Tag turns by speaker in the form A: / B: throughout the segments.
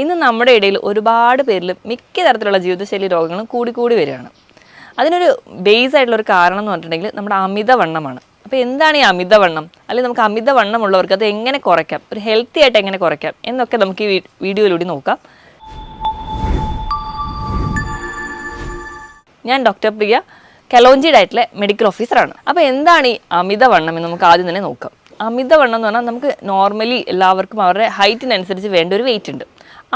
A: ഇന്ന് നമ്മുടെ ഇടയിൽ ഒരുപാട് പേരിൽ മിക്ക തരത്തിലുള്ള ജീവിതശൈലി രോഗങ്ങളും കൂടി വരികയാണ്. അതിനൊരു ബേസ് ആയിട്ടുള്ളൊരു കാരണം എന്ന് പറഞ്ഞിട്ടുണ്ടെങ്കിൽ നമ്മുടെ അമിതവണ്ണമാണ്. അപ്പോൾ എന്താണ് ഈ അമിതവണ്ണം, അല്ലെങ്കിൽ നമുക്ക് അമിതവണ്ണമുള്ളവർക്ക് അത് എങ്ങനെ കുറയ്ക്കാം, ഒരു ഹെൽത്തി ആയിട്ട് എങ്ങനെ കുറയ്ക്കാം എന്നൊക്കെ നമുക്ക് ഈ വീഡിയോയിലൂടെ നോക്കാം. ഞാൻ ഡോക്ടർ പ്രിയ, കലോഞ്ചി ഡയറ്റിലെ മെഡിക്കൽ ഓഫീസറാണ്. അപ്പോൾ എന്താണ് ഈ അമിതവണ്ണം എന്ന് നമുക്ക് ആദ്യം തന്നെ നോക്കാം. അമിതവണ്ണം എന്ന് പറഞ്ഞാൽ നമുക്ക് നോർമലി എല്ലാവർക്കും അവരുടെ ഹൈറ്റിനനുസരിച്ച് വേണ്ട ഒരു വെയിറ്റ് ഉണ്ട്.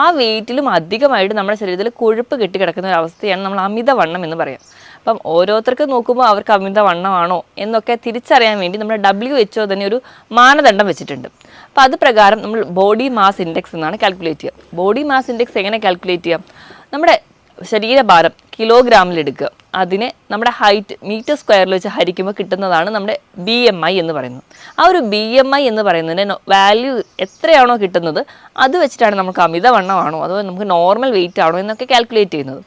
A: ആ വെയിറ്റിലും അധികമായിട്ട് നമ്മുടെ ശരീരത്തിൽ കൊഴുപ്പ് കെട്ടിക്കിടക്കുന്ന ഒരു അവസ്ഥയാണ് നമ്മൾ അമിതവണ്ണം എന്ന് പറയാം. അപ്പം ഓരോരുത്തർക്കും നോക്കുമ്പോൾ അവർക്ക് അമിതവണ്ണമാണോ എന്നൊക്കെ തിരിച്ചറിയാൻ വേണ്ടി നമ്മുടെ WHO തന്നെ ഒരു മാനദണ്ഡം വെച്ചിട്ടുണ്ട്. അപ്പോൾ അത് പ്രകാരം നമ്മൾ ബോഡി മാസ് ഇൻഡെക്സ് എന്നാണ് കാൽക്കുലേറ്റ് ചെയ്യുക. ബോഡി മാസ് ഇൻഡെക്സ് എങ്ങനെ കാൽക്കുലേറ്റ് ചെയ്യാം? നമ്മുടെ ശരീരഭാരം കിലോഗ്രാമിൽ എടുക്കുക, അതിനെ നമ്മുടെ ഹൈറ്റ് മീറ്റർ സ്ക്വയറിൽ വെച്ച് ഹരിക്കുമ്പോൾ കിട്ടുന്നതാണ് നമ്മുടെ BMI എന്ന് പറയുന്നത്. ആ ഒരു BMI എന്ന് പറയുന്നതിൻ്റെ വാല്യൂ എത്രയാണോ കിട്ടുന്നത് അത് വെച്ചിട്ടാണ് നമുക്ക് അമിതവണ്ണമാണോ അതോ നമുക്ക് നോർമൽ വെയിറ്റ് ആണോ എന്നൊക്കെ കാൽക്കുലേറ്റ് ചെയ്യുന്നത്.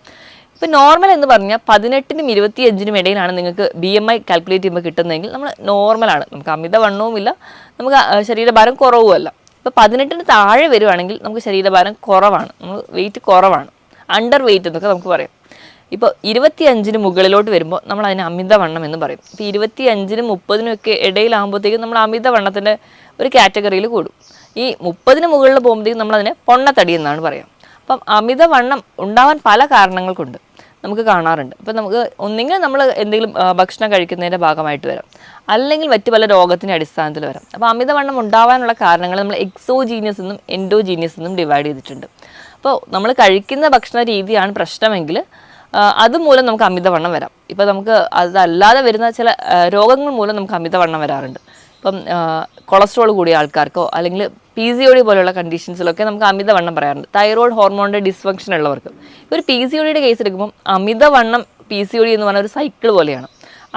A: ഇപ്പോൾ നോർമൽ എന്ന് പറഞ്ഞാൽ 18-നും 25-നും ഇടയിലാണ് നിങ്ങൾക്ക് BMI കാൽക്കുലേറ്റ് ചെയ്യുമ്പോൾ കിട്ടുന്നതെങ്കിൽ നമ്മൾ നോർമലാണ്, നമുക്ക് അമിതവണ്ണവുമില്ല, നമുക്ക് ശരീരഭാരം കുറവുമല്ല. ഇപ്പോൾ 18-ന് താഴെ വരുവാണെങ്കിൽ നമുക്ക് ശരീരഭാരം കുറവാണ്, നമ്മൾ വെയിറ്റ് കുറവാണ്, അണ്ടർ വെയിറ്റ് എന്നൊക്കെ നമുക്ക് പറയാം. ഇപ്പോൾ 25-ന് മുകളിലോട്ട് വരുമ്പോൾ നമ്മൾ അതിന് അമിതവണ്ണം എന്ന് പറയും. ഇപ്പോൾ 25-നും 30-നും ഒക്കെ ഇടയിലാകുമ്പോഴത്തേക്കും നമ്മൾ അമിതവണ്ണത്തിൻ്റെ ഒരു കാറ്റഗറിയിൽ കൂടും. ഈ 30-ന് മുകളിൽ പോകുമ്പോഴത്തേക്കും നമ്മളതിനെ പൊണ്ണത്തടി എന്നാണ് പറയാം. അപ്പം അമിതവണ്ണം ഉണ്ടാവാൻ പല കാരണങ്ങൾ കൊണ്ട് നമുക്ക് കാണാറുണ്ട്. അപ്പോൾ നമുക്ക് ഒന്നെങ്കിൽ നമ്മൾ എന്തെങ്കിലും ഭക്ഷണം കഴിക്കുന്നതിൻ്റെ ഭാഗമായിട്ട് വരാം, അല്ലെങ്കിൽ മറ്റു പല രോഗത്തിൻ്റെ അടിസ്ഥാനത്തിൽ വരാം. അപ്പോൾ അമിതവണ്ണം ഉണ്ടാവാനുള്ള കാരണങ്ങൾ നമ്മൾ എക്സോജീനിയസ് എന്നും എൻഡോജീനിയസ് എന്നും ഡിവൈഡ് ചെയ്തിട്ടുണ്ട്. അപ്പോൾ നമ്മൾ കഴിക്കുന്ന ഭക്ഷണ രീതിയാണ് പ്രശ്നമെങ്കിൽ അതുമൂലം നമുക്ക് അമിതവണ്ണം വരാം. ഇപ്പോൾ നമുക്ക് അതല്ലാതെ വരുന്ന ചില രോഗങ്ങൾ മൂലം നമുക്ക് അമിതവണ്ണം വരാറുണ്ട്. ഇപ്പം കൊളസ്ട്രോൾ കൂടിയ ആൾക്കാർക്കോ അല്ലെങ്കിൽ PCOD പോലെയുള്ള കണ്ടീഷൻസിലൊക്കെ നമുക്ക് അമിതവണ്ണം പറയാറുണ്ട്. തൈറോയ്ഡ് ഹോർമോണിൻ്റെ ഡിസ്ഫങ്ഷൻ ഉള്ളവർക്ക് ഒരു PCODയുടെ കേസ് എടുക്കുമ്പം അമിതവണ്ണം PCOD എന്ന് പറഞ്ഞ ഒരു സൈക്കിൾ പോലെയാണ്.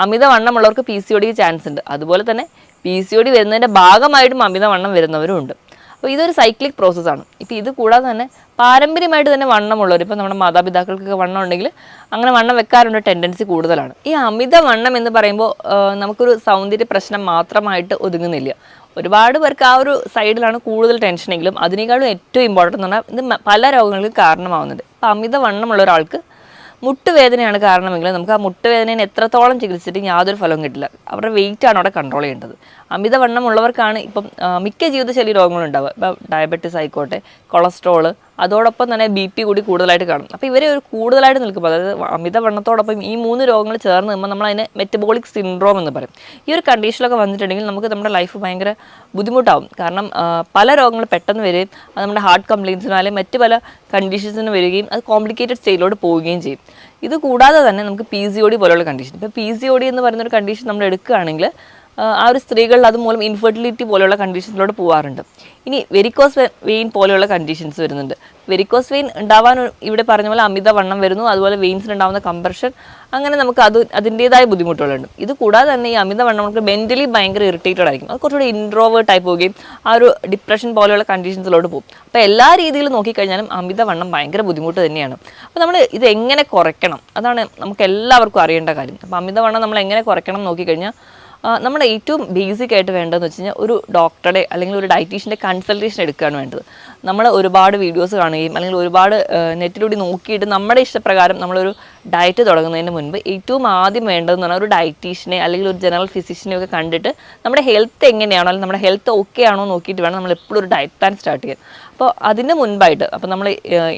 A: അമിതവണ്ണമുള്ളവർക്ക് PCOD ചാൻസ് ഉണ്ട്. അതുപോലെ തന്നെ PCOD വരുന്നതിൻ്റെ ഭാഗമായിട്ടും അമിതവണ്ണം വരുന്നവരും ഉണ്ട്. അപ്പോൾ ഇതൊരു സൈക്ലിക് പ്രോസസ്സാണ്. ഇപ്പോൾ ഇത് കൂടാതെ തന്നെ പാരമ്പര്യമായിട്ട് തന്നെ വണ്ണമുള്ളവർ, ഇപ്പോൾ നമ്മുടെ മാതാപിതാക്കൾക്കൊക്കെ വണ്ണം ഉണ്ടെങ്കിൽ അങ്ങനെ വണ്ണം വെക്കാറുള്ള ടെൻഡൻസി കൂടുതലാണ്. ഈ അമിതവണ്ണം എന്ന് പറയുമ്പോൾ നമുക്കൊരു സൗന്ദര്യ പ്രശ്നം മാത്രമായിട്ട് ഒതുങ്ങുന്നില്ല. ഒരുപാട് പേർക്ക് ആ ഒരു സൈഡിലാണ് കൂടുതൽ ടെൻഷനെങ്കിലും അതിനേക്കാളും ഏറ്റവും ഇമ്പോർട്ടൻ്റ് എന്ന് പറഞ്ഞാൽ ഇത് പല രോഗങ്ങൾക്കും കാരണമാവുന്നുണ്ട്. അപ്പോൾ അമിതവണ്ണമുള്ള ഒരാൾക്ക് മുട്ടുവേദനയാണ് കാരണമെങ്കിൽ നമുക്ക് ആ മുട്ടുവേദനയെ എത്രത്തോളം ചികിത്സിച്ചിട്ട് യാതൊരു ഫലവും കിട്ടില്ല. അവരുടെ വെയിറ്റാണ് അവിടെ കൺട്രോൾ ചെയ്യേണ്ടത്. അമിതവണ്ണം ഉള്ളവർക്കാണ് ഇപ്പം മിക്ക ജീവിതശൈലി രോഗങ്ങളുണ്ടാവുക. ഇപ്പോൾ ഡയബറ്റീസ് ആയിക്കോട്ടെ, കൊളസ്ട്രോള്, അതോടൊപ്പം തന്നെ BP കൂടി കൂടുതലായിട്ട് കാണും. അപ്പോൾ ഇവരെ ഒരു കൂടുതലായിട്ട് നിൽക്കുമ്പോൾ, അതായത് അമിതവണ്ണത്തോടൊപ്പം ഈ 3 രോഗങ്ങൾ ചേർന്ന് നിൽക്കുമ്പോൾ നമ്മൾ അതിനെ മെറ്റബോളിക് സിൻഡ്രോം എന്ന് പറയും. ഈ ഒരു കണ്ടീഷനിലൊക്കെ വന്നിട്ടുണ്ടെങ്കിൽ നമുക്ക് നമ്മുടെ ലൈഫ് ഭയങ്കര ബുദ്ധിമുട്ടാവും. കാരണം പല രോഗങ്ങൾ പെട്ടെന്ന് വരികയും അത് നമ്മുടെ ഹാർട്ട് കംപ്ലയിൻസിനോ അല്ലെങ്കിൽ മറ്റ് പല കണ്ടീഷൻസിന് വരികയും അത് കോംപ്ലിക്കേറ്റഡ് സ്റ്റേജിലോട്ട് പോവുകയും ചെയ്യും. ഇത് കൂടാതെ തന്നെ നമുക്ക് PCOD പോലെയുള്ള കണ്ടീഷൻ, ഇപ്പോൾ PCOD എന്ന് പറയുന്നൊരു കണ്ടീഷൻ നമ്മൾ എടുക്കുകയാണെങ്കിൽ ആ ഒരു സ്ത്രീകളിൽ അതുമൂലം ഇൻഫെർട്ടിലിറ്റി പോലെയുള്ള കണ്ടീഷൻസിലോട്ട് പോകാറുണ്ട്. ഇനി വെരിക്കോസ് വെയിൻ പോലെയുള്ള കണ്ടീഷൻസ് വരുന്നുണ്ട്. വെരിക്കോസ് വെയിൻ ഉണ്ടാവാൻ ഇവിടെ പറഞ്ഞ പോലെ അമിതവണ്ണം വരുന്നു, അതുപോലെ വെയിൻസിലുണ്ടാകുന്ന കംപ്രഷൻ, അങ്ങനെ നമുക്ക് അതിൻ്റേതായ ബുദ്ധിമുട്ടുകളുണ്ട്. ഇത് കൂടാതെ തന്നെ ഈ അമിതവണ്ണം നമുക്ക് മെൻ്റലി ഭയങ്കര ഇറിറ്റേറ്റഡ് ആയിരിക്കും. അത് കുറച്ചുകൂടി ഇൻട്രോവേർട്ട് ആയി പോവുകയും ആ ഒരു ഡിപ്രഷൻ പോലെയുള്ള കണ്ടീഷൻസിലോട്ട് പോകും. അപ്പോൾ എല്ലാ രീതിയിലും നോക്കിക്കഴിഞ്ഞാലും അമിതവണ്ണം ഭയങ്കര ബുദ്ധിമുട്ട് തന്നെയാണ്. അപ്പോൾ നമ്മൾ ഇത് എങ്ങനെ കുറയ്ക്കണം, അതാണ് നമുക്ക് എല്ലാവർക്കും അറിയേണ്ട കാര്യം. അപ്പോൾ അമിതവണ്ണം നമ്മൾ എങ്ങനെ കുറയ്ക്കണം നോക്കിക്കഴിഞ്ഞാൽ നമ്മുടെ ഏറ്റവും ബേസിക് ആയിട്ട് വേണ്ടതെന്ന് വെച്ച് കഴിഞ്ഞാൽ ഒരു ഡോക്ടറുടെ അല്ലെങ്കിൽ ഒരു ഡയറ്റീഷ്യൻ്റെ കൺസൾട്ടേഷൻ എടുക്കുകയാണ് വേണ്ടത്. നമ്മൾ ഒരുപാട് വീഡിയോസ് കാണുകയും അല്ലെങ്കിൽ ഒരുപാട് നെറ്റിലൂടെ നോക്കിയിട്ട് നമ്മുടെ ഇഷ്ടപ്രകാരം നമ്മളൊരു ഡയറ്റ് തുടങ്ങുന്നതിന് മുൻപ് ഏറ്റവും ആദ്യം വേണ്ടതെന്ന് പറഞ്ഞാൽ ഒരു ഡയറ്റീഷ്യനെ അല്ലെങ്കിൽ ഒരു ജനറൽ ഫിസിഷ്യനെ ഒക്കെ കണ്ടിട്ട് നമ്മുടെ ഹെൽത്ത് എങ്ങനെയാണോ അല്ലെങ്കിൽ നമ്മുടെ ഹെൽത്ത് ഓക്കെ ആണോ നോക്കിയിട്ട് വേണം നമ്മൾ എപ്പോഴും ഒരു ഡയറ്റ് പ്ലാൻ സ്റ്റാർട്ട് ചെയ്യാൻ. അപ്പോൾ അതിന് മുൻപായിട്ട് അപ്പോൾ നമ്മൾ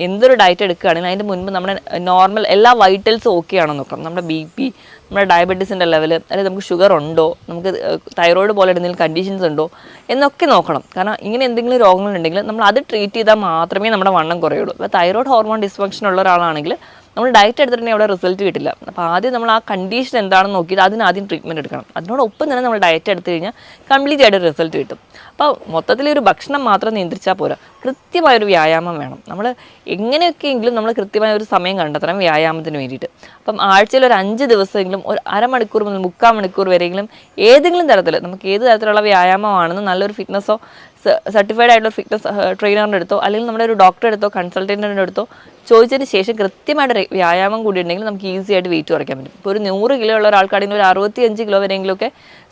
A: എന്തൊരു ഡയറ്റ് എടുക്കുകയാണെങ്കിൽ അതിൻ്റെ മുൻപ് നമ്മുടെ നോർമൽ എല്ലാ വൈറ്റൽസും ഓക്കെ ആണോ നോക്കണം. നമ്മുടെ BP, നമ്മുടെ ഡയബറ്റീസിൻ്റെ ലെവൽ, അല്ലെങ്കിൽ നമുക്ക് ഷുഗർ ഉണ്ടോ, നമുക്ക് തൈറോയ്ഡ് പോലെ എന്തെങ്കിലും കണ്ടീഷൻസ് ഉണ്ടോ എന്നൊക്കെ നോക്കണം. കാരണം ഇങ്ങനെ എന്തെങ്കിലും രോഗങ്ങളുണ്ടെങ്കിൽ നമ്മൾ അത് ട്രീറ്റ് ചെയ്താൽ മാത്രമേ നമ്മുടെ വണ്ണം കുറയുള്ളൂ. ഇപ്പോൾ തൈറോയ്ഡ് ഹോർമോൺ ഡിസ്ഫങ്ഷൻ ഉള്ള ഒരാളാണെങ്കിൽ നമ്മൾ ഡയറ്റ് എടുത്തിട്ടുണ്ടെങ്കിൽ അവിടെ റിസൾട്ട് കിട്ടില്ല. അപ്പോൾ ആദ്യം നമ്മൾ ആ കണ്ടീഷൻ എന്താണെന്ന് നോക്കിയിട്ട് അതിനാദ്യം ട്രീറ്റ്മെൻറ്റ് എടുക്കണം. അതിനോടൊപ്പം തന്നെ നമ്മൾ ഡയറ്റ് എടുത്തു കഴിഞ്ഞാൽ കംപ്ലീറ്റ് ആയിട്ട് റിസൾട്ട് കിട്ടും. അപ്പോൾ മൊത്തത്തിലൊരു ഭക്ഷണം മാത്രം നിയന്ത്രിച്ചാൽ പോരാ, കൃത്യമായൊരു വ്യായാമം വേണം. നമ്മൾ എങ്ങനെയൊക്കെയെങ്കിലും നമ്മൾ കൃത്യമായ ഒരു സമയം കണ്ടെത്തണം വ്യായാമത്തിന് വേണ്ടിയിട്ട്. അപ്പം ആഴ്ചയിൽ ഒരു 5 ദിവസമെങ്കിലും ഒരു അരമണിക്കൂർ മുതൽ 3/4 മണിക്കൂർ വരെയെങ്കിലും ഏതെങ്കിലും തരത്തിൽ നമുക്ക് ഏത് തരത്തിലുള്ള വ്യായാമമാണെന്ന് നല്ലൊരു ഫിറ്റ്നസ്സോ സർട്ടിഫൈഡ് ആയിട്ടുള്ള ഫിറ്റ്നസ് ട്രെയിനറിൻ്റെ അടുത്തോ അല്ലെങ്കിൽ നമ്മുടെ ഒരു ഡോക്ടറെ അടുത്തോ കൺസൾട്ടൻറ്റിൻ്റെ അടുത്തോ ചോദിച്ചതിന് ശേഷം കൃത്യമായിട്ട് വ്യായാമം കൂടി ഉണ്ടെങ്കിൽ നമുക്ക് ഈസി ആയിട്ട് വെയിറ്റ് കുറയ്ക്കാൻ പറ്റും. ഇപ്പോൾ ഒരു 100 കിലോ ഉള്ള ഒരാൾക്കാണെങ്കിൽ ഒരു 65 കിലോ വരെയെങ്കിലുമൊക്കെ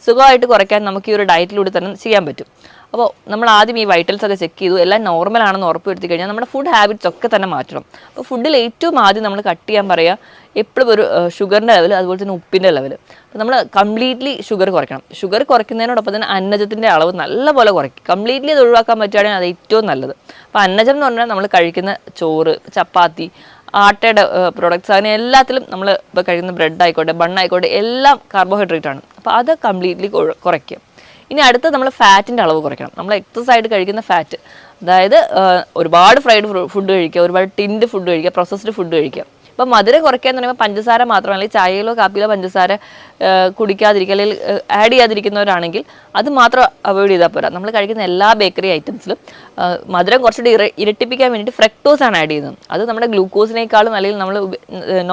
A: സുഖമായിട്ട് കുറയ്ക്കാൻ നമുക്ക് ഈ ഒരു ഡയറ്റിലൂടെ തന്നെ ചെയ്യാൻ പറ്റും. അപ്പോൾ നമ്മൾ ആദ്യം ഈ വൈറ്റൽസ് ഒക്കെ ചെക്ക് ചെയ്തു, എല്ലാം നോർമൽ ആണെന്ന് ഉറപ്പ് വരുത്തി കഴിഞ്ഞാൽ നമ്മുടെ ഫുഡ് ഹാബിറ്റ്സ് ഒക്കെ തന്നെ മാറ്റണം. അപ്പോൾ ഫുഡിൽ ഏറ്റവും ആദ്യം നമ്മൾ കട്ട് ചെയ്യാൻ പറയുക എപ്പോഴും ഒരു ഷുഗറിൻ്റെ ലെവൽ, അതുപോലെ തന്നെ ഉപ്പിൻ്റെ ലെവൽ. അപ്പോൾ നമ്മൾ കംപ്ലീറ്റ്ലി ഷുഗർ കുറയ്ക്കണം. ഷുഗർ കുറയ്ക്കുന്നതിനോടൊപ്പം തന്നെ അന്നജത്തിൻ്റെ അളവ് നല്ലപോലെ കുറയ്ക്കും. കംപ്ലീറ്റ്ലി അത് ഒഴിവാക്കാൻ പറ്റുകയാണെങ്കിൽ അത് ഏറ്റവും നല്ലത്. അപ്പോൾ അന്നജം എന്ന് പറഞ്ഞാൽ നമ്മൾ കഴിക്കുന്ന ചോറ്, ചപ്പാത്തി, ആട്ടയുടെ പ്രൊഡക്ട്സ്, അങ്ങനെ എല്ലാത്തിലും നമ്മൾ ഇപ്പോൾ കഴിക്കുന്ന ബ്രെഡ് ആയിക്കോട്ടെ, ബണ്ണായിക്കോട്ടെ, എല്ലാം കാർബോഹൈഡ്രേറ്റ് ആണ്. അപ്പോൾ അത് കംപ്ലീറ്റ്ലി കുറയ്ക്കുക. ഇനി അടുത്ത് നമ്മൾ ഫാറ്റിൻ്റെ അളവ് കുറയ്ക്കണം. നമ്മൾ എക്സസ് ആയിട്ട് കഴിക്കുന്ന ഫാറ്റ്, അതായത് ഒരുപാട് ഫ്രൈഡ് ഫുഡ് കഴിക്കുക, ഒരുപാട് ടിൻഡ് ഫുഡ് കഴിക്കുക, പ്രോസസ്ഡ് ഫുഡ് കഴിക്കുക. അപ്പോൾ മധുരം കുറയ്ക്കുക എന്ന് പറയുമ്പോൾ പഞ്ചസാര മാത്രമല്ല, ചായയിലോ കാപ്പിയിലോ പഞ്ചസാര കുടിക്കാതിരിക്കുക അല്ലെങ്കിൽ ആഡ് ചെയ്യാതിരിക്കുന്നവരാണെങ്കിൽ അത് മാത്രം അവോയ്ഡ് ചെയ്താൽ പോരാ. നമ്മൾ കഴിക്കുന്ന എല്ലാ ബേക്കറി ഐറ്റംസിലും മധുരം കുറച്ചുകൂടി ഇരട്ടിപ്പിക്കാൻ വേണ്ടിയിട്ട് ഫ്രക്ടോസ് ആണ് ആഡ് ചെയ്യുന്നത്. അത് നമ്മുടെ ഗ്ലൂക്കോസിനേക്കാളും അല്ലെങ്കിൽ നമ്മൾ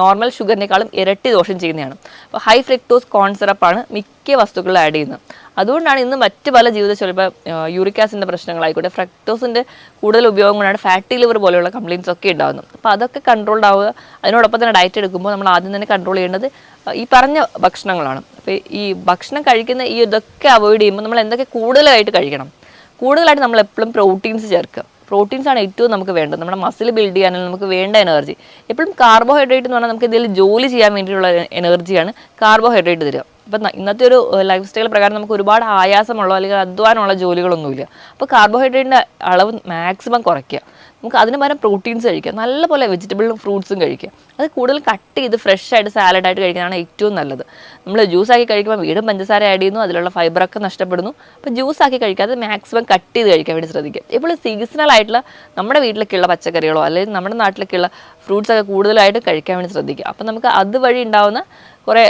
A: നോർമൽ ഷുഗറിനേക്കാളും ഇരട്ടി ദോഷം ചെയ്യുന്നതാണ്. അപ്പോൾ ഹൈ ഫ്രക്ടോസ് കോൺ സിറപ്പാണ് മിക്ക വസ്തുക്കളിൽ ആഡ് ചെയ്യുന്നത്. അതുകൊണ്ടാണ് ഇന്ന് മറ്റ് പല ജീവിതശൈലി, ഇപ്പോൾ യൂറിക് ആസിഡിൻ്റെ പ്രശ്നങ്ങളായിക്കോട്ടെ, ഫ്രക്ടോസിൻ്റെ കൂടുതൽ ഉപയോഗം കൊണ്ടാണ് ഫാറ്റി ലിവർ പോലെയുള്ള കംപ്ലയിൻസ് ഒക്കെ ഉണ്ടാകുന്നത്. അപ്പോൾ അതൊക്കെ കൺട്രോൾഡ് ആവുക. അതിനോടൊപ്പം തന്നെ ഡയറ്റ് എടുക്കുമ്പോൾ നമ്മൾ ആദ്യം തന്നെ കൺട്രോൾ ചെയ്യേണ്ടത് ഈ പറഞ്ഞ ഭക്ഷണങ്ങളാണ്. അപ്പോൾ ഈ ഭക്ഷണം കഴിക്കുന്ന ഇതൊക്കെ അവോയ്ഡ് ചെയ്യുമ്പോൾ നമ്മൾ എന്തൊക്കെ കൂടുതലായിട്ട് കഴിക്കണം? കൂടുതലായിട്ട് നമ്മൾ എപ്പോഴും പ്രോട്ടീൻസ് ചേർക്കുക. പ്രോട്ടീൻസ് ആണ് ഏറ്റവും നമുക്ക് വേണ്ടത്. നമ്മുടെ മസിൽ ബിൽഡ് ചെയ്യാനും നമുക്ക് വേണ്ട എനർജി. എപ്പോഴും കാർബോഹൈഡ്രേറ്റ് എന്ന് പറഞ്ഞാൽ നമുക്ക് എന്തെങ്കിലും ജോലി ചെയ്യാൻ വേണ്ടിയിട്ടുള്ള എനർജിയാണ് കാർബോഹൈഡ്രേറ്റ് തരിക. അപ്പം ഇന്നത്തെ ഒരു ലൈഫ് സ്റ്റൈൽ പ്രകാരം നമുക്ക് ഒരുപാട് ആയാസമുള്ള അല്ലെങ്കിൽ അധ്വാനമുള്ള ജോലികളൊന്നുമില്ല. അപ്പോൾ കാർബോഹൈഡ്രേറ്റിൻ്റെ അളവ് മാക്സിമം കുറയ്ക്കുക. നമുക്ക് അതിന് പകരം പ്രോട്ടീൻസ് കഴിക്കുക, നല്ലപോലെ വെജിറ്റബിളും ഫ്രൂട്ട്സും കഴിക്കുക. അത് കൂടുതൽ കട്ട് ചെയ്ത് ഫ്രഷ് ആയിട്ട് സാലഡായിട്ട് കഴിക്കുന്നതാണ് ഏറ്റവും നല്ലത്. നമ്മൾ ജ്യൂസാക്കി കഴിക്കുമ്പോൾ വീണ്ടും പഞ്ചസാര ആഡ് ചെയ്യുന്നു, അതിലുള്ള ഫൈബറൊക്കെ നഷ്ടപ്പെടുന്നു. അപ്പോൾ ജ്യൂസാക്കി കഴിക്കാതെ മാക്സിമം കട്ട് ചെയ്ത് കഴിക്കാൻ വേണ്ടി ശ്രദ്ധിക്കുക. ഇപ്പോൾ സീസണൽ ആയിട്ടുള്ള നമ്മുടെ വീട്ടിലേക്കുള്ള പച്ചക്കറികളോ അല്ലെങ്കിൽ നമ്മുടെ നാട്ടിലേക്കുള്ള ഫ്രൂട്ട്സൊക്കെ കൂടുതലായിട്ട് കഴിക്കാൻ വേണ്ടി ശ്രദ്ധിക്കുക. അപ്പോൾ നമുക്ക് അതുവഴി ഉണ്ടാകുന്ന കുറേ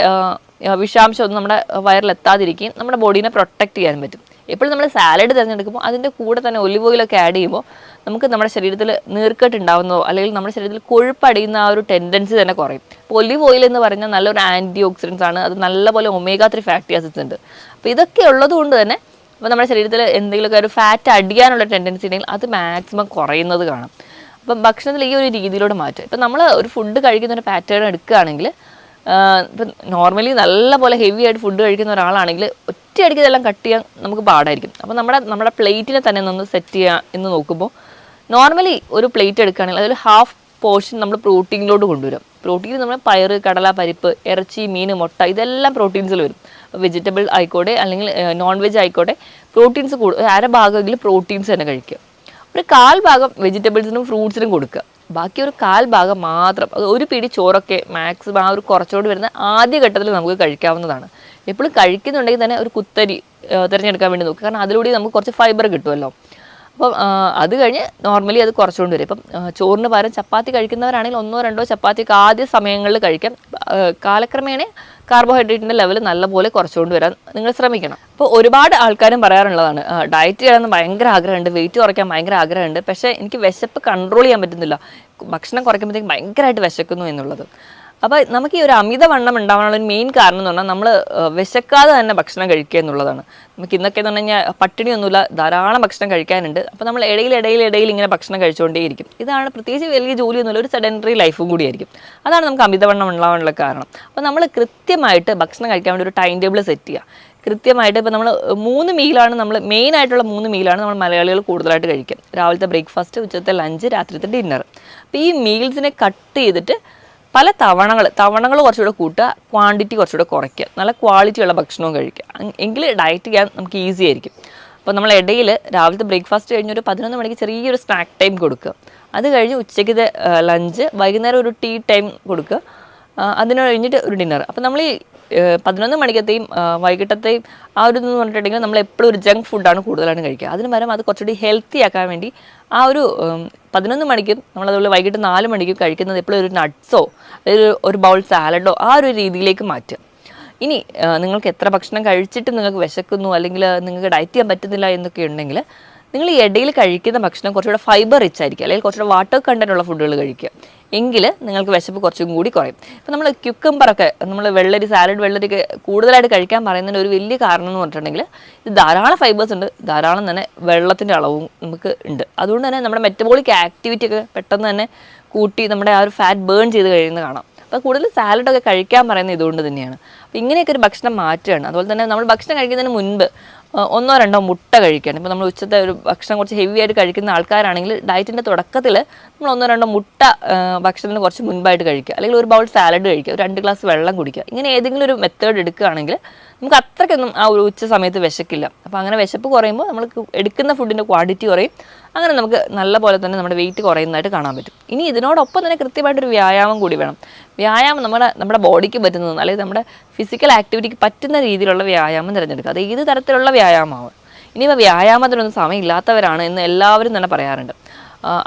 A: വിഷാംശമൊന്നും നമ്മുടെ വയറിലെത്താതിരിക്കുകയും നമ്മുടെ ബോഡീനെ പ്രൊട്ടക്റ്റ് ചെയ്യാൻ പറ്റും. എപ്പോഴും നമ്മൾ സാലഡ് തിരഞ്ഞെടുക്കുമ്പോൾ അതിൻ്റെ കൂടെ തന്നെ ഒലിവ് ഓയിലൊക്കെ ആഡ് ചെയ്യുമ്പോൾ നമുക്ക് നമ്മുടെ ശരീരത്തിൽ നീർക്കെട്ട് ഉണ്ടാകുന്നതോ അല്ലെങ്കിൽ നമ്മുടെ ശരീരത്തിൽ കൊഴുപ്പടിയുന്ന ആ ഒരു ടെൻഡൻസി തന്നെ കുറയും. അപ്പോൾ ഒലിവ് ഓയിൽ എന്ന് പറഞ്ഞാൽ നല്ലൊരു ആൻറ്റി ഓക്സിഡൻസ് ആണ്. അത് നല്ലപോലെ ഒമേഗ 3 ഫാറ്റി ആസിഡ്സ് ഉണ്ട്. അപ്പോൾ ഇതൊക്കെ ഉള്ളത് കൊണ്ട് തന്നെ അപ്പോൾ നമ്മുടെ ശരീരത്തിൽ എന്തെങ്കിലുമൊക്കെ ഒരു ഫാറ്റ് അടിയാനുള്ള ടെൻഡൻസി ഉണ്ടെങ്കിൽ അത് മാക്സിമം കുറയുന്നത് കാണാം. അപ്പം ഭക്ഷണത്തിൽ ഈ ഒരു രീതിയിലോട്ട് മാറ്റും. ഇപ്പം നമ്മൾ ഒരു ഫുഡ് കഴിക്കുന്ന ഒരു പാറ്റേൺ എടുക്കുകയാണെങ്കിൽ, ഇപ്പം നോർമലി നല്ലപോലെ ഹെവി ആയിട്ട് ഫുഡ് കഴിക്കുന്ന ഒരാളാണെങ്കിൽ ഒറ്റയടിക്ക് ഇതെല്ലാം കട്ട് ചെയ്യാൻ നമുക്ക് പാടായിരിക്കും. അപ്പോൾ നമ്മുടെ പ്ലേറ്റിനെ തന്നെ ഒന്ന് സെറ്റ് ചെയ്യുക എന്ന് നോക്കുമ്പോൾ നോർമലി ഒരു പ്ലേറ്റ് എടുക്കുകയാണെങ്കിൽ അതിൽ ഹാഫ് പോർഷൻ നമ്മൾ പ്രോട്ടീനിലോട്ട് കൊണ്ടുവരും. പ്രോട്ടീൻ നമ്മൾ പയറ്, കടല, പരിപ്പ്, ഇറച്ചി, മീൻ, മുട്ട, ഇതെല്ലാം പ്രോട്ടീൻസിൽ വരും. വെജിറ്റബിൾ ആയിക്കോട്ടെ അല്ലെങ്കിൽ നോൺ വെജ് ആയിക്കോട്ടെ, പ്രോട്ടീൻസ് അര ഭാഗമെങ്കിലും പ്രോട്ടീൻസ് തന്നെ കഴിക്കുക. ഒരു 1/4 ഭാഗം വെജിറ്റബിൾസിനും ഫ്രൂട്ട്സിനും കൊടുക്കുക. ബാക്കി ഒരു 1/4 ഭാഗം മാത്രം, അത് ഒരു പിടി ചോറൊക്കെ മാക്സിമം ആ ഒരു കുറച്ചുകൊണ്ട് വരുന്ന ആദ്യ ഘട്ടത്തിൽ നമുക്ക് കഴിക്കാവുന്നതാണ്. എപ്പോഴും കഴിക്കുന്നുണ്ടെങ്കിൽ തന്നെ ഒരു കുത്തരി തിരഞ്ഞെടുക്കാൻ വേണ്ടി നോക്കുക. കാരണം അതിലൂടെ നമുക്ക് കുറച്ച് ഫൈബർ കിട്ടുമല്ലോ. അപ്പം അത് കഴിഞ്ഞ് നോർമലി അത് കുറച്ചുകൊണ്ട് വരും. ഇപ്പം ചോറിന് പകരം ചപ്പാത്തി കഴിക്കുന്നവരാണെങ്കിൽ 1-2 ചപ്പാത്തിയൊക്കെ ആദ്യ സമയങ്ങളിൽ കഴിക്കാം. കാലക്രമേണ കാർബോഹൈഡ്രേറ്റിൻ്റെ ലെവൽ നല്ലപോലെ കുറച്ചുകൊണ്ട് വരാൻ നിങ്ങൾ ശ്രമിക്കണം. അപ്പോൾ ഒരുപാട് ആൾക്കാരും പറയാറുള്ളതാണ്, ഡയറ്റ് ചെയ്യണമെന്ന് ഭയങ്കര ആഗ്രഹമുണ്ട്, വെയിറ്റ് കുറയ്ക്കാൻ ഭയങ്കര ആഗ്രഹമുണ്ട്, പക്ഷേ എനിക്ക് വിശപ്പ് കൺട്രോൾ ചെയ്യാൻ പറ്റുന്നില്ല, ഭക്ഷണം കുറയ്ക്കുമ്പോഴത്തേക്ക് ഭയങ്കരമായിട്ട് വിശക്കുന്നു എന്നുള്ളത്. അപ്പോൾ നമുക്ക് ഈ ഒരു അമിതവണ്ണം ഉണ്ടാവാനുള്ള ഒരു മെയിൻ കാരണം എന്ന് പറഞ്ഞാൽ നമ്മൾ വിശക്കാതെ തന്നെ ഭക്ഷണം കഴിക്കുക എന്നുള്ളതാണ്. നമുക്ക് ഇന്നൊക്കെ എന്ന് പറഞ്ഞു കഴിഞ്ഞാൽ പട്ടിണിയൊന്നുമില്ല, ധാരാളം ഭക്ഷണം കഴിക്കാനുണ്ട്. അപ്പോൾ നമ്മൾ ഇടയിൽ ഇങ്ങനെ ഭക്ഷണം കഴിച്ചുകൊണ്ടേയിരിക്കും. ഇതാണ് പ്രത്യേകിച്ച് വലിയ ജോലിയൊന്നുമില്ല, ഒരു സെഡൻറ്ററി ലൈഫും കൂടിയായിരിക്കും. അതാണ് നമുക്ക് അമിതവണ്ണം ഉണ്ടാവാനുള്ള കാരണം. അപ്പോൾ നമ്മൾ കൃത്യമായിട്ട് ഭക്ഷണം കഴിക്കാൻ വേണ്ടി ഒരു ടൈം ടേബിൾ സെറ്റ് ചെയ്യുക. കൃത്യമായിട്ട് ഇപ്പോൾ നമ്മൾ 3 മീലാണ് മെയിനായിട്ടുള്ള 3 മീലാണ് നമ്മൾ മലയാളികൾ കൂടുതലായിട്ട് കഴിക്കുക. രാവിലത്തെ ബ്രേക്ക്ഫാസ്റ്റ്, ഉച്ചത്തെ ലഞ്ച്, രാത്രിത്തെ ഡിന്നർ. അപ്പോൾ ഈ മീൽസിനെ കട്ട് ചെയ്തിട്ട് പല തവണകൾ കുറച്ചുകൂടെ കൂട്ടുക, ക്വാണ്ടിറ്റി കുറച്ചുകൂടെ കുറയ്ക്കുക, നല്ല ക്വാളിറ്റിയുള്ള ഭക്ഷണവും കഴിക്കുക. എങ്കിൽ ഡയറ്റ് ചെയ്യാൻ നമുക്ക് ഈസി ആയിരിക്കും. അപ്പോൾ നമ്മൾ ഇടയിൽ രാവിലത്തെ ബ്രേക്ക്ഫാസ്റ്റ് കഴിഞ്ഞ് ഒരു 11 മണിക്ക് ചെറിയൊരു സ്നാക്ക് ടൈം കൊടുക്കുക. അത് കഴിഞ്ഞ് ഉച്ചയ്ക്കത്തെ ലഞ്ച്, വൈകുന്നേരം ഒരു ടീ ടൈം കൊടുക്കുക, അതിന് കഴിഞ്ഞിട്ട് ഒരു ഡിന്നർ. അപ്പോൾ നമ്മൾ ഈ 11 മണിക്കത്തെയും വൈകിട്ടത്തെയും ആ ഒരു ഇതെന്ന് പറഞ്ഞിട്ടുണ്ടെങ്കിൽ നമ്മൾ എപ്പോഴും ഒരു ജങ്ക് ഫുഡാണ് കൂടുതലാണ് കഴിക്കുക. അതിന് പകരം അത് കുറച്ചുകൂടി ഹെൽത്തി ആക്കാൻ വേണ്ടി ആ ഒരു 11 മണിക്കും നമ്മളതുപോലെ വൈകിട്ട് 4 മണിക്കും കഴിക്കുന്നത് എപ്പോഴും ഒരു നട്ട്സോ ഒരു ബൗൾ സാലഡോ ആ ഒരു രീതിയിലേക്ക് മാറ്റുക. ഇനി നിങ്ങൾക്ക് എത്ര ഭക്ഷണം കഴിച്ചിട്ട് നിങ്ങൾക്ക് വിശക്കുന്നു അല്ലെങ്കിൽ നിങ്ങൾക്ക് ഡയറ്റ് ചെയ്യാൻ പറ്റുന്നില്ല എന്നൊക്കെ ഉണ്ടെങ്കിൽ നിങ്ങൾ ഈ ഇടയിൽ കഴിക്കുന്ന ഭക്ഷണം കുറച്ചുകൂടെ ഫൈബർ റിച്ച് ആയിരിക്കും, അല്ലെങ്കിൽ കുറച്ചുകൂടെ വാട്ടർ കണ്ടന്റ് ഉള്ള ഫുഡുകൾ കഴിക്കുക. എങ്കിൽ നിങ്ങൾക്ക് വിശപ്പ് കുറച്ചും കൂടി കുറയും. ഇപ്പം നമ്മൾ ക്യുക്കമ്പറൊക്കെ, നമ്മൾ സാലഡ് വെള്ളരിക്ക് കൂടുതലായിട്ട് കഴിക്കാൻ പറയുന്നതിന് ഒരു വലിയ കാരണം എന്ന് പറഞ്ഞിട്ടുണ്ടെങ്കിൽ ഇത് ധാരാളം ഫൈബേഴ്സ് ഉണ്ട്, ധാരാളം തന്നെ വെള്ളത്തിൻ്റെ അളവും നമുക്ക് ഉണ്ട്. അതുകൊണ്ട് തന്നെ നമ്മുടെ മെറ്റബോളിക് ആക്ടിവിറ്റി ഒക്കെ പെട്ടെന്ന് തന്നെ കൂട്ടി നമ്മുടെ ആ ഒരു ഫാറ്റ് ബേൺ ചെയ്ത് കഴിയുന്നത് കാണാം. അപ്പോൾ കൂടുതൽ സാലഡൊക്കെ കഴിക്കാൻ പറയുന്നത് ഇതുകൊണ്ട് തന്നെയാണ്. അപ്പോൾ ഇങ്ങനെയൊക്കെ ഒരു ഭക്ഷണം മാറ്റുകയാണ്. അതുപോലെ തന്നെ നമ്മൾ ഭക്ഷണം കഴിക്കുന്നതിന് മുൻപ് ഒന്നോ രണ്ടോ മുട്ട കഴിക്കുകയാണ്. ഇപ്പോൾ നമ്മൾ ഉച്ചത്തെ ഒരു ഭക്ഷണം കുറച്ച് ഹെവി ആയിട്ട് കഴിക്കുന്ന ആൾക്കാരാണെങ്കിൽ ഡയറ്റിൻ്റെ തുടക്കത്തിൽ നമ്മൾ ഒന്നോ രണ്ടോ മുട്ട ഭക്ഷണത്തിന് കുറച്ച് മുൻപായിട്ട് കഴിക്കുക, അല്ലെങ്കിൽ ഒരു ബൗൾ സാലഡ് കഴിക്കുക, ഒരു 2 ഗ്ലാസ് വെള്ളം കുടിക്കുക. ഇങ്ങനെ ഏതെങ്കിലും ഒരു മെത്തേഡ് എടുക്കുകയാണെങ്കിൽ നമുക്ക് അത്രയ്ക്കൊന്നും ആ ഒരു ഉച്ച സമയത്ത് വിശക്കില്ല. അപ്പോൾ അങ്ങനെ വിശപ്പ് കുറയുമ്പോൾ നമ്മൾ എടുക്കുന്ന ഫുഡിൻ്റെ ക്വാണ്ടിറ്റി കുറയും. അങ്ങനെ നമുക്ക് നല്ല പോലെ തന്നെ നമ്മുടെ വെയിറ്റ് കുറയുന്നതായിട്ട് കാണാൻ പറ്റും. ഇനി ഇതിനോടൊപ്പം തന്നെ കൃത്യമായിട്ടൊരു വ്യായാമം കൂടി വേണം. വ്യായാമം നമ്മുടെ ബോഡിക്ക് പറ്റുന്നത്, അല്ലെങ്കിൽ നമ്മുടെ ഫിസിക്കൽ ആക്ടിവിറ്റിക്ക് പറ്റുന്ന രീതിയിലുള്ള വ്യായാമം തിരഞ്ഞെടുക്കുക. അത് ഏത് തരത്തിലുള്ള വ്യായാമമാവും. ഇനിയിപ്പോൾ വ്യായാമത്തിനൊന്നും സമയമില്ലാത്തവരാണ് എന്ന് എല്ലാവരും തന്നെ പറയാറുണ്ട്.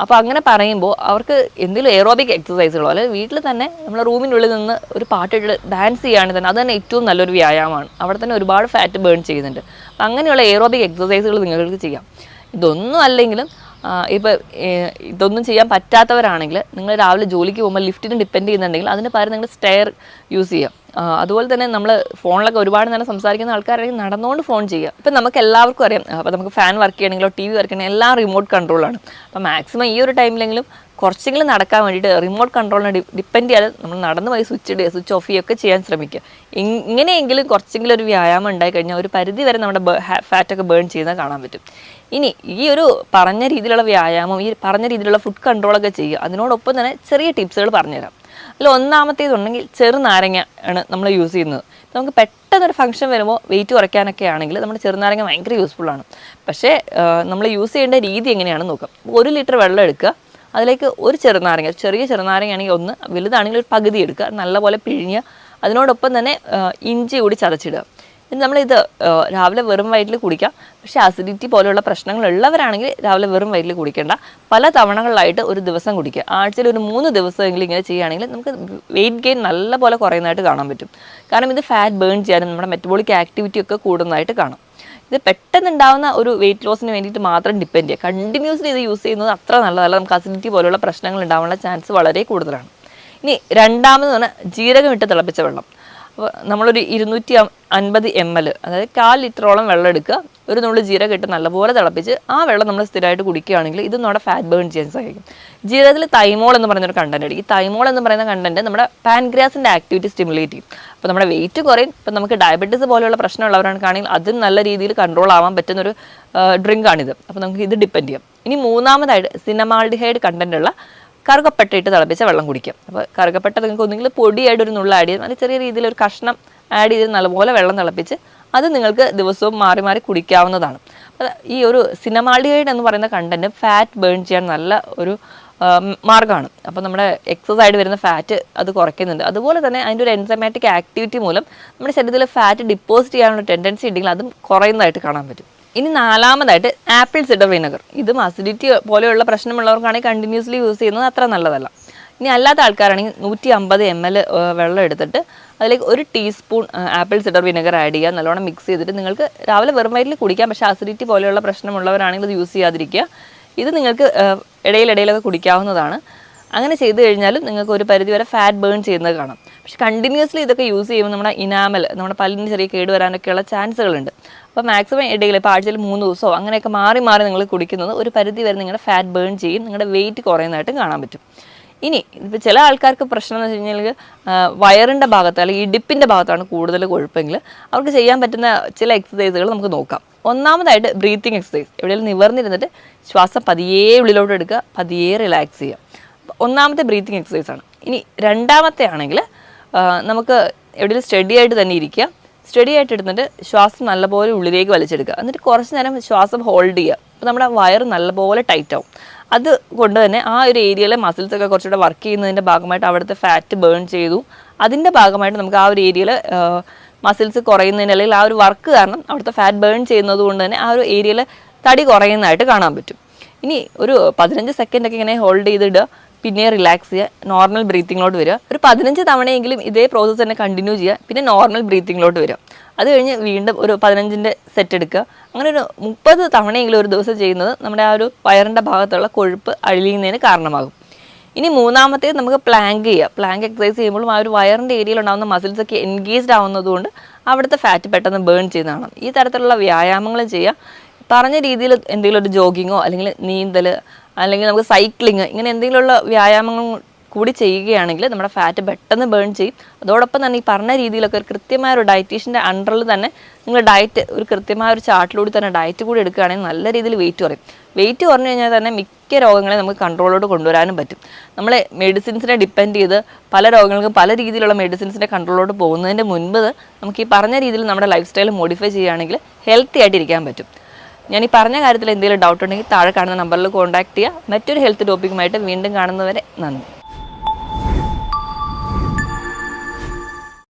A: അപ്പോൾ അങ്ങനെ പറയുമ്പോൾ അവർക്ക് എന്തെങ്കിലും എയറോബിക് എക്സസൈസുകളോ അല്ലെങ്കിൽ വീട്ടിൽ തന്നെ നമ്മുടെ റൂമിനുള്ളിൽ നിന്ന് ഒരു പാട്ടിട്ട് ഡാൻസ് ചെയ്യുകയാണെങ്കിൽ തന്നെ അത് തന്നെ ഏറ്റവും നല്ലൊരു വ്യായാമമാണ്. അവിടെ തന്നെ ഒരുപാട് ഫാറ്റ് ബേൺ ചെയ്യുന്നുണ്ട്. അപ്പോൾ അങ്ങനെയുള്ള എയറോബിക് എക്സസൈസുകൾ നിങ്ങൾക്ക് ചെയ്യാം. ഇതൊന്നും അല്ലെങ്കിലും ഇപ്പോൾ ഇതൊന്നും ചെയ്യാൻ പറ്റാത്തവരാണെങ്കിൽ നിങ്ങൾ രാവിലെ ജോലിക്ക് പോകുമ്പോൾ ലിഫ്റ്റിന് ഡിപ്പെൻഡ് ചെയ്യുന്നുണ്ടെങ്കിൽ അതിന് പകരം നിങ്ങൾ സ്റ്റെയർ യൂസ് ചെയ്യാം. അതുപോലെ തന്നെ നമ്മൾ ഫോണിലൊക്കെ ഒരുപാട് നേരം സംസാരിക്കുന്ന ആൾക്കാരാണെങ്കിൽ നടന്നുകൊണ്ട് ഫോൺ ചെയ്യുക. ഇപ്പം നമുക്ക് എല്ലാവർക്കും അറിയാം, അപ്പോൾ നമുക്ക് ഫാൻ വർക്ക് ചെയ്യണമെങ്കിലോ TV വർക്ക് ചെയ്യണമെങ്കിൽ എല്ലാം റിമോട്ട് കൺട്രോളാണ്. അപ്പോൾ മാക്സിമം ഈ ഒരു ടൈമിലെങ്കിലും കുറച്ചെങ്കിലും നടക്കാൻ വേണ്ടിയിട്ട് റിമോട്ട് കൺട്രോളിനെ ഡിപ്പെൻഡ് ചെയ്യാതെ നമ്മൾ നടന്ന് പോയി സ്വിച്ച് ഓഫ് ചെയ്യുകയൊക്കെ ചെയ്യാൻ ശ്രമിക്കുക. ഇങ്ങനെയെങ്കിലും കുറച്ചെങ്കിലും ഒരു വ്യായാമം ഉണ്ടായി കഴിഞ്ഞാൽ ഒരു പരിധി വരെ നമ്മുടെ ഫാറ്റൊക്കെ ബേൺ ചെയ്യുന്നത് കാണാൻ പറ്റും. ഇനി ഈ ഒരു പറഞ്ഞ രീതിയിലുള്ള വ്യായാമം, ഈ പറഞ്ഞ രീതിയിലുള്ള ഫുഡ് കൺട്രോളൊക്കെ ചെയ്യുക. അതിനോടൊപ്പം തന്നെ ചെറിയ ടിപ്സുകൾ പറഞ്ഞുതരാം. അതിൽ ഒന്നാമത്തേതുണ്ടെങ്കിൽ ചെറുനാരങ്ങ ആണ് നമ്മൾ യൂസ് ചെയ്യുന്നത്. നമുക്ക് പെട്ടെന്നൊരു ഫംഗ്ഷൻ വരുമ്പോൾ വെയിറ്റ് കുറയ്ക്കാനൊക്കെ ആണെങ്കിൽ നമ്മുടെ ചെറുനാരങ്ങ ഭയങ്കര യൂസ്ഫുള്ളാണ്. പക്ഷേ നമ്മൾ യൂസ് ചെയ്യേണ്ട രീതി എങ്ങനെയാണെന്ന് നോക്കാം. 1 ലിറ്റർ വെള്ളം എടുക്കുക, അതിലേക്ക് ഒരു ചെറുനാരങ്ങ, ചെറിയ ചെറുനാരങ്ങയാണെങ്കിൽ ഒന്ന്, വലുതാണെങ്കിൽ ഒരു പകുതി എടുക്കുക, നല്ലപോലെ പിഴിഞ്ഞ് അതിനോടൊപ്പം തന്നെ ഇഞ്ചി കൂടി ചതച്ചിടുക. നമ്മളിത് രാവിലെ വെറും വയറ്റിൽ കുടിക്കാം. പക്ഷേ അസിഡിറ്റി പോലെയുള്ള പ്രശ്നങ്ങളുള്ളവരാണെങ്കിൽ രാവിലെ വെറും വയറ്റിൽ കുടിക്കേണ്ട, പല തവണകളിലായിട്ട് ഒരു ദിവസം കുടിക്കുക. ആഴ്ചയിൽ ഒരു 3 ദിവസമെങ്കിലും ഇങ്ങനെ ചെയ്യുകയാണെങ്കിൽ നമുക്ക് വെയിറ്റ് ഗെയിൻ നല്ല പോലെ കുറയുന്നതായിട്ട് കാണാൻ പറ്റും. കാരണം ഇത് ഫാറ്റ് ബേൺ ചെയ്യാനും നമ്മുടെ മെറ്റബോളിക് ആക്ടിവിറ്റി ഒക്കെ കൂടുന്നതായിട്ട് കാണാം. ഇത് പെട്ടെന്നുണ്ടാകുന്ന ഒരു വെയിറ്റ് ലോസിന് വേണ്ടിയിട്ട് മാത്രം ഡിപ്പെൻഡ് ചെയ്യുക. കണ്ടിന്യൂസ്ലി ഇത് യൂസ് ചെയ്യുന്നത് അത്ര നല്ലതല്ല. നമുക്ക് അസിഡിറ്റി പോലുള്ള പ്രശ്നങ്ങൾ ഉണ്ടാകാനുള്ള ചാൻസ് വളരെ കൂടുതലാണ്. ഇനി രണ്ടാമത് പറഞ്ഞാൽ ജീരകം ഇട്ട് തിളപ്പിച്ച വെള്ളം. അപ്പോൾ നമ്മളൊരു 250 ml, അതായത് 1/4 ലിറ്ററോളം വെള്ളം എടുക്കുക, ഒരു നുള്ളു ജീരകം ഇട്ട് നല്ലപോലെ തിളപ്പിച്ച് ആ വെള്ളം നമ്മൾ സ്ഥിരമായിട്ട് കുടിക്കുകയാണെങ്കിൽ ഇത് നമ്മുടെ ഫാറ്റ് ബേൺ ചെയ്യാൻ സഹായിക്കും. ജീരകത്തിൽ തൈമോൾ എന്ന് പറയുന്നൊരു കണ്ടന്റ് ഉണ്ട്. ഈ തൈമോൾ എന്ന് പറയുന്ന കണ്ടന്റ് നമ്മുടെ പാൻക്രിയാസിൻ്റെ ആക്ടിവിറ്റി സ്റ്റിമുലേറ്റ് ചെയ്യും. അപ്പോൾ നമ്മുടെ വെയിറ്റ് കുറയും. ഇപ്പം നമുക്ക് ഡയബറ്റീസ് പോലെയുള്ള പ്രശ്നമുള്ളവരാണെങ്കിൽ അതും നല്ല രീതിയിൽ കൺട്രോൾ ആവാൻ പറ്റുന്നൊരു ഡ്രിങ്കാണിത്. അപ്പോൾ നമുക്ക് ഇത് ഡിപ്പെൻഡ് ചെയ്യാം. ഇനി മൂന്നാമതായിട്ട് സിനമാൾഡിഹൈഡ് കണ്ടന്റ് ഉള്ള കറുകപ്പട്ട ഇട്ട് തിളപ്പിച്ച വെള്ളം കുടിക്കാം. അപ്പോൾ കറുകപ്പട്ട നിങ്ങൾക്ക് ഒന്നുകിൽ പൊടിയായിട്ട് ഒരു നുള്ള ആഡ് ചെയ്ത്, അല്ലെങ്കിൽ ചെറിയ രീതിയിൽ ഒരു കഷ്ണം ആഡ് ചെയ്ത് നല്ലപോലെ വെള്ളം തിളപ്പിച്ച് അത് നിങ്ങൾക്ക് ദിവസവും മാറി മാറി കുടിക്കാവുന്നതാണ്. അപ്പോൾ ഈ ഒരു സിനമാൾഡിഹൈഡ് എന്ന് പറയുന്ന കണ്ടന്റ് ഫാറ്റ് ബേൺ ചെയ്യാൻ നല്ല ഒരു മാർഗ്ഗമാണ്. അപ്പോൾ നമ്മുടെ എക്സസൈഡ് വരുന്ന ഫാറ്റ് അത് കുറയ്ക്കുന്നുണ്ട്. അതുപോലെ തന്നെ അതിൻ്റെ ഒരു എൻസൈമാറ്റിക് ആക്ടിവിറ്റി മൂലം നമ്മുടെ ശരീരത്തിൽ ഫാറ്റ് ഡിപ്പോസിറ്റ് ചെയ്യാനുള്ള ടെൻഡൻസി ഉണ്ടെങ്കിൽ അതും കുറയുന്നതായിട്ട് കാണാൻ പറ്റും. ഇനി നാലാമതായിട്ട് ആപ്പിൾ സിഡർ വിനെഗർ. ഇതും അസിഡിറ്റി പോലെയുള്ള പ്രശ്നമുള്ളവർക്കാണെങ്കിൽ കണ്ടിന്യൂസ്ലി യൂസ് ചെയ്യുന്നത് അത്ര നല്ലതല്ല. ഇനി അല്ലാത്ത ആൾക്കാരാണെങ്കിൽ 150 ml വെള്ളം എടുത്തിട്ട് അതിലേക്ക് 1 teaspoon apple cider vinegar add ചെയ്യുക, നല്ലോണം മിക്സ് ചെയ്തിട്ട് നിങ്ങൾക്ക് രാവിലെ വെറും വയറ്റിൽ കുടിക്കാം. പക്ഷേ അസിഡിറ്റി പോലെയുള്ള പ്രശ്നമുള്ളവരാണെങ്കിൽ ഇത് യൂസ് ചെയ്യാതിരിക്കുക. ഇത് നിങ്ങൾക്ക് ഇടയിലൊക്കെ കുടിക്കാവുന്നതാണ്. അങ്ങനെ ചെയ്ത് കഴിഞ്ഞാലും നിങ്ങൾക്ക് ഒരു പരിധി വരെ ഫാറ്റ് ബേൺ ചെയ്യുന്നത് കാണാം. പക്ഷെ കണ്ടിന്യൂസ്ലി ഇതൊക്കെ യൂസ് ചെയ്യുമ്പോൾ നമ്മുടെ ഇനാമൽ, നമ്മുടെ പല്ലിന് ചെറിയ കേട് വരാനൊക്കെയുള്ള ചാൻസുകളുണ്ട്. അപ്പോൾ മാക്സിമം ഇടയിൽ ഇപ്പോൾ ആഴ്ചയിൽ 3 ദിവസമോ അങ്ങനെയൊക്കെ മാറി മാറി നിങ്ങൾ കുടിക്കുന്നത് ഒരു പരിധി വരെ നിങ്ങളുടെ ഫാറ്റ് ബേൺ ചെയ്യും, നിങ്ങളുടെ വെയിറ്റ് കുറയുന്നതായിട്ട് കാണാൻ പറ്റും. ഇനി ഇപ്പോൾ ചില ആൾക്കാർക്ക് പ്രശ്നം എന്ന് വെച്ച് കഴിഞ്ഞാൽ വയറിൻ്റെ ഭാഗത്ത് അല്ലെങ്കിൽ ഇടുപ്പിൻ്റെ ഭാഗത്താണ് കൂടുതൽ കൊഴുപ്പെങ്കിൽ അവർക്ക് ചെയ്യാൻ പറ്റുന്ന ചില എക്സസൈസുകൾ നമുക്ക് നോക്കാം. ഒന്നാമതായിട്ട് ബ്രീത്തിങ് എക്സസൈസ്. എവിടെയെങ്കിലും നിവർന്നിരുന്നിട്ട് ശ്വാസം പതിയെ ഉള്ളിലോട്ട് എടുക്കുക, പതിയെ റിലാക്സ് ചെയ്യുക. ഒന്നാമത്തെ ബ്രീത്തിങ് എക്സസൈസാണ്. ഇനി രണ്ടാമത്തെ ആണെങ്കിൽ നമുക്ക് എവിടെയെങ്കിലും സ്റ്റഡി ആയിട്ട് തന്നെ ഇരിക്കുക, സ്റ്റഡി ആയിട്ട് എടുത്തിട്ട് ശ്വാസം നല്ലപോലെ ഉള്ളിലേക്ക് വലിച്ചെടുക്കുക, എന്നിട്ട് കുറച്ച് നേരം ശ്വാസം ഹോൾഡ് ചെയ്യുക. അപ്പോൾ നമ്മുടെ വയറ് നല്ലപോലെ ടൈറ്റ് ആവും. അത് കൊണ്ട് തന്നെ ആ ഒരു ഏരിയയിലെ മസിൽസൊക്കെ കുറച്ചുകൂടെ വർക്ക് ചെയ്യുന്നതിൻ്റെ ഭാഗമായിട്ട് അവിടുത്തെ ഫാറ്റ് ബേൺ ചെയ്തു. അതിൻ്റെ ഭാഗമായിട്ട് നമുക്ക് ആ ഒരു ഏരിയയിൽ മസിൽസ് കുറയുന്നതിന് അല്ലെങ്കിൽ ആ ഒരു വർക്ക് കാരണം അവിടുത്തെ ഫാറ്റ് ബേൺ ചെയ്യുന്നത് കൊണ്ട് തന്നെ ആ ഒരു ഏരിയയിൽ തടി കുറയുന്നതായിട്ട് കാണാൻ പറ്റും. ഇനി ഒരു 15 സെക്കൻഡൊക്കെ ഇങ്ങനെ ഹോൾഡ് ചെയ്തിടുക, പിന്നെ റിലാക്സ് ചെയ്യുക, നോർമൽ ബ്രീത്തിങ്ങിലോട്ട് വരിക. ഒരു 15 തവണയെങ്കിലും ഇതേ പ്രോസസ്സ് തന്നെ കണ്ടിന്യൂ ചെയ്യുക, പിന്നെ നോർമൽ ബ്രീത്തിങ്ങിലോട്ട് വരിക. അത് കഴിഞ്ഞ് വീണ്ടും ഒരു 15ൻ്റെ സെറ്റ് എടുക്കുക. അങ്ങനെ ഒരു 30 തവണയെങ്കിലും ഒരു ദിവസം ചെയ്യുന്നത് നമ്മുടെ ആ ഒരു വയറിൻ്റെ ഭാഗത്തുള്ള കൊഴുപ്പ് അഴിയുന്നതിന് കാരണമാകും. ഇനി മൂന്നാമത്തേത് നമുക്ക് പ്ലാങ്ക് ചെയ്യുക. പ്ലാങ്ക് എക്സസൈസ് ചെയ്യുമ്പോഴും ആ ഒരു വയറിൻ്റെ ഏരിയയിൽ ഉണ്ടാകുന്ന മസിൽസൊക്കെ എൻഗേജ്ഡ് ആവുന്നതുകൊണ്ട് അവിടുത്തെ ഫാറ്റ് പെട്ടെന്ന് ബേൺ ചെയ്യുന്നതാണ്. ഈ തരത്തിലുള്ള വ്യായാമങ്ങൾ ചെയ്യുക. പറഞ്ഞ രീതിയിൽ എന്തെങ്കിലും ഒരു ജോഗിങ്ങോ അല്ലെങ്കിൽ നീന്തൽ അല്ലെങ്കിൽ നമുക്ക് സൈക്ലിങ് ഇങ്ങനെ എന്തെങ്കിലുമുള്ള വ്യായാമങ്ങൾ കൂടി ചെയ്യുകയാണെങ്കിൽ നമ്മുടെ ഫാറ്റ് പെട്ടെന്ന് ബേൺ ചെയ്യും. അതോടൊപ്പം തന്നെ ഈ പറഞ്ഞ രീതിയിലൊക്കെ ഒരു കൃത്യമായ ഒരു ഡയറ്റീഷ്യൻ്റെ അണ്ടറിൽ തന്നെ നിങ്ങൾ ഡയറ്റ് ഒരു കൃത്യമായ ഒരു ചാർട്ടിലൂടെ തന്നെ ഡയറ്റ് കൂടി എടുക്കുകയാണെങ്കിൽ നല്ല രീതിയിൽ വെയിറ്റ് കുറയും. വെയിറ്റ് കുറഞ്ഞു കഴിഞ്ഞാൽ തന്നെ മിക്ക രോഗങ്ങളെ നമുക്ക് കൺട്രോളോട് കൊണ്ടുവരാനും പറ്റും. നമ്മൾ മെഡിസിൻസിനെ ഡിപ്പെൻഡ് ചെയ്ത് പല രോഗങ്ങൾക്കും പല രീതിയിലുള്ള മെഡിസിൻസിൻ്റെ കൺട്രോളോട് പോകുന്നതിൻ്റെ മുൻപ് നമുക്ക് ഈ പറഞ്ഞ രീതിയിൽ നമ്മുടെ ലൈഫ് സ്റ്റൈൽ മോഡിഫൈ ചെയ്യുകയാണെങ്കിൽ ഹെൽത്തി ആയിട്ട് ഇരിക്കാൻ പറ്റും. ഞാൻ ഈ പറഞ്ഞ കാര്യത്തിൽ എന്തെങ്കിലും ഡൗട്ട് ഉണ്ടെങ്കിൽ താഴെ കാണുന്ന നമ്പറിൽ കോൺടാക്ട് ചെയ്യുക. മറ്റൊരു ഹെൽത്ത് ടോപ്പിക്കുമായിട്ട് വീണ്ടും കാണുന്നവരെ നന്ദി.